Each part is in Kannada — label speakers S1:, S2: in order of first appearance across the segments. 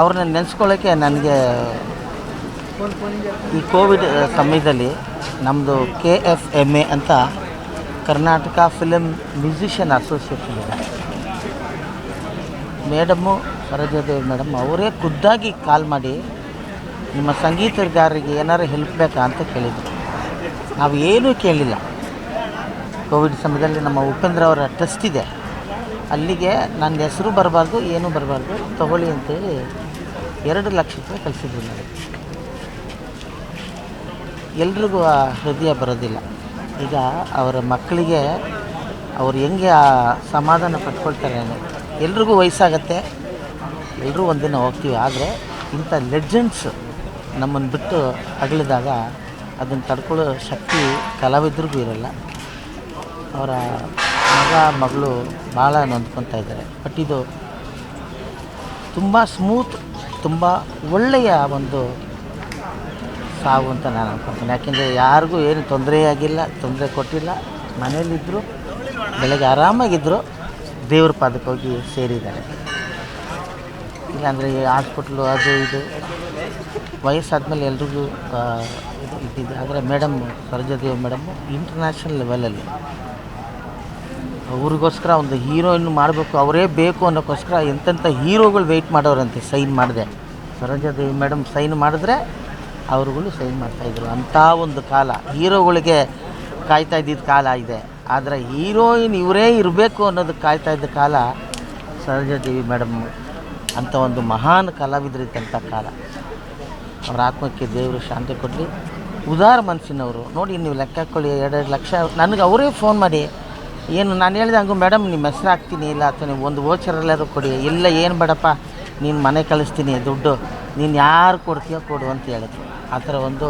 S1: ಅವ್ರನ್ನ ನೆನೆಸ್ಕೊಳ್ಳೋಕ್ಕೆ ನನಗೆ ಈ ಕೋವಿಡ್ ಸಮಯದಲ್ಲಿ ನಮ್ಮದು KFMA ಅಂತ ಕರ್ನಾಟಕ ಫಿಲಮ್ ಮ್ಯೂಸಿಷಿಯನ್ ಅಸೋಸಿಯೇಷನ್ ಇದೆ. ಮೇಡಮ್ಮು ಸರೋಜಾದೇವಿ ಮೇಡಮ್ ಅವರೇ ಖುದ್ದಾಗಿ ಕಾಲ್ ಮಾಡಿ ನಿಮ್ಮ ಸಂಗೀತಗಾರರಿಗೆ ಏನಾರು ಹೆಲ್ಪ್ ಬೇಕಾ ಅಂತ ಕೇಳಿದರು. ನಾವು ಏನೂ ಕೇಳಿಲ್ಲ. ಕೋವಿಡ್ ಸಮಯದಲ್ಲಿ ನಮ್ಮ ಉಪೇಂದ್ರ ಅವರ ಟ್ರಸ್ಟ್ ಇದೆ, ಅಲ್ಲಿಗೆ ನನ್ನ ಹೆಸರು ಬರಬಾರ್ದು, ಏನೂ ಬರಬಾರ್ದು, ತಗೊಳ್ಳಿ ಅಂತೇಳಿ 2 ಲಕ್ಷ ರೂಪಾಯಿ ಕಳಿಸಿದ್ರು ನನಗೆ. ಎಲ್ರಿಗೂ ಆ ಹೃದಯ ಬರೋದಿಲ್ಲ. ಈಗ ಅವರ ಮಕ್ಕಳಿಗೆ ಅವ್ರು ಹೆಂಗೆ ಆ ಸಮಾಧಾನ ಪಡ್ಕೊಳ್ತಾರೆ. ಎಲ್ರಿಗೂ ವಯಸ್ಸಾಗತ್ತೆ, ಎಲ್ಲರೂ ಒಂದಿನ ಹೋಗ್ತೀವಿ. ಆದರೆ ಇಂಥ ಲೆಜೆಂಡ್ಸ್ ನಮ್ಮನ್ನು ಬಿಟ್ಟು ಅಗಲಿದಾಗ ಅದನ್ನು ತಡ್ಕೊಳ್ಳೋ ಶಕ್ತಿ ಕಲಾವಿದ್ರಿಗೂ ಇರೋಲ್ಲ. ಅವರ ಮಗ ಮಗಳು ಭಾಳ ನೊಂದ್ಕೊತಾ ಇದ್ದಾರೆ. ಬಟ್ ಇದು ತುಂಬ ಸ್ಮೂತ್, ತುಂಬ ಒಳ್ಳೆಯ ಒಂದು ಸಾವು ಅಂತ ನಾನು ಅನ್ಕೊತೀನಿ. ಯಾಕೆಂದರೆ ಯಾರಿಗೂ ಏನು ತೊಂದರೆ ಕೊಟ್ಟಿಲ್ಲ. ಮನೇಲಿದ್ದರು, ಬೆಳಗ್ಗೆ ಆರಾಮಾಗಿದ್ದರು, ದೇವ್ರ ಪಾದಕ್ಕೆ ಹೋಗಿ ಸೇರಿದ್ದಾರೆ. ಇಲ್ಲಾಂದರೆ ಹಾಸ್ಪಿಟ್ಲು ಅದು ಇದು ವಯಸ್ಸಾದ್ಮೇಲೆ ಎಲ್ರಿಗೂ ಇದ್ದಿದ್ದು. ಆದರೆ ಮೇಡಮ್ ಸರೋಜಾದೇವಿ ಮೇಡಮ್ಮು ಇಂಟರ್ನ್ಯಾಷನಲ್ ಲೆವೆಲಲ್ಲಿ ಅವ್ರಿಗೋಸ್ಕರ ಒಂದು ಹೀರೋಯಿನ್ ಮಾಡಬೇಕು, ಅವರೇ ಬೇಕು ಅನ್ನೋಕ್ಕೋಸ್ಕರ ಎಂತೆಂಥ ಹೀರೋಗಳು ವೆಯ್ಟ್ ಮಾಡೋರಂತೆ ಸೈನ್ ಮಾಡಿದೆ. ಸರೋಜಾದೇವಿ ಮೇಡಮ್ ಸೈನ್ ಮಾಡಿದ್ರೆ ಅವ್ರುಗಳು ಸೈನ್ ಮಾಡ್ತಾಯಿದ್ರು. ಅಂಥ ಒಂದು ಕಾಲ, ಹೀರೋಗಳಿಗೆ ಕಾಯ್ತಾ ಇದ್ದಿದ್ದ ಕಾಲ ಇದೆ. ಆದರೆ ಹೀರೋಯಿನ್ ಇವರೇ ಇರಬೇಕು ಅನ್ನೋದಕ್ಕೆ ಕಾಯ್ತಾ ಇದ್ದ ಕಾಲ ಸರೋಜಾದೇವಿ ಮೇಡಮ್ ಅಂಥ ಒಂದು ಮಹಾನ್ ಕಲಾವಿದರಿದ್ದಂಥ ಕಾಲ. ಅವ್ರ ಆತ್ಮಕ್ಕೆ ದೇವರು ಶಾಂತಿ ಕೊಡಲಿ. ಉದಾರ ಮನಸ್ಸಿನವರು ನೋಡಿ, ನೀವು ಲೆಕ್ಕ ಹಾಕ್ಕೊಳ್ಳಿ, 2 ಲಕ್ಷ ನನಗೆ ಅವರೇ ಫೋನ್ ಮಾಡಿ ಏನು ನಾನು ಹೇಳಿದೆ ಹಂಗೂ ಮೇಡಮ್ ನಿಮ್ಮ ಹೆಸ್ರು ಹಾಕ್ತೀನಿ, ಇಲ್ಲ ಅಥವಾ ನೀವು ಒಂದು ವೋಚರೆಲ್ಲರೂ ಕೊಡಿ, ಇಲ್ಲ ಏನು ಬೇಡಪ್ಪ ನೀನು ಮನೆ ಕಳಿಸ್ತೀನಿ ದುಡ್ಡು, ನೀನು ಯಾರು ಕೊಡ್ತೀಯೋ ಕೊಡು ಅಂತ ಹೇಳಿದ್ರು. ಆ ಥರ ಒಂದು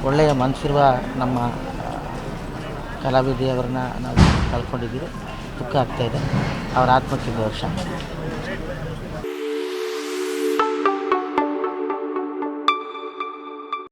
S1: ಒಳ್ಳೆಯ ಮನಸ್ಸಿರುವ ನಮ್ಮ ಕಲಾವಿದೆಯವರನ್ನ ನಾವು ಕಳ್ಕೊಂಡಿದ್ದೀವಿ. ದುಃಖ ಆಗ್ತಾಯಿದೆ. ಅವರ ಆತ್ಮಕ್ಕೆ ದೇವರು ಶಾಂತಿ.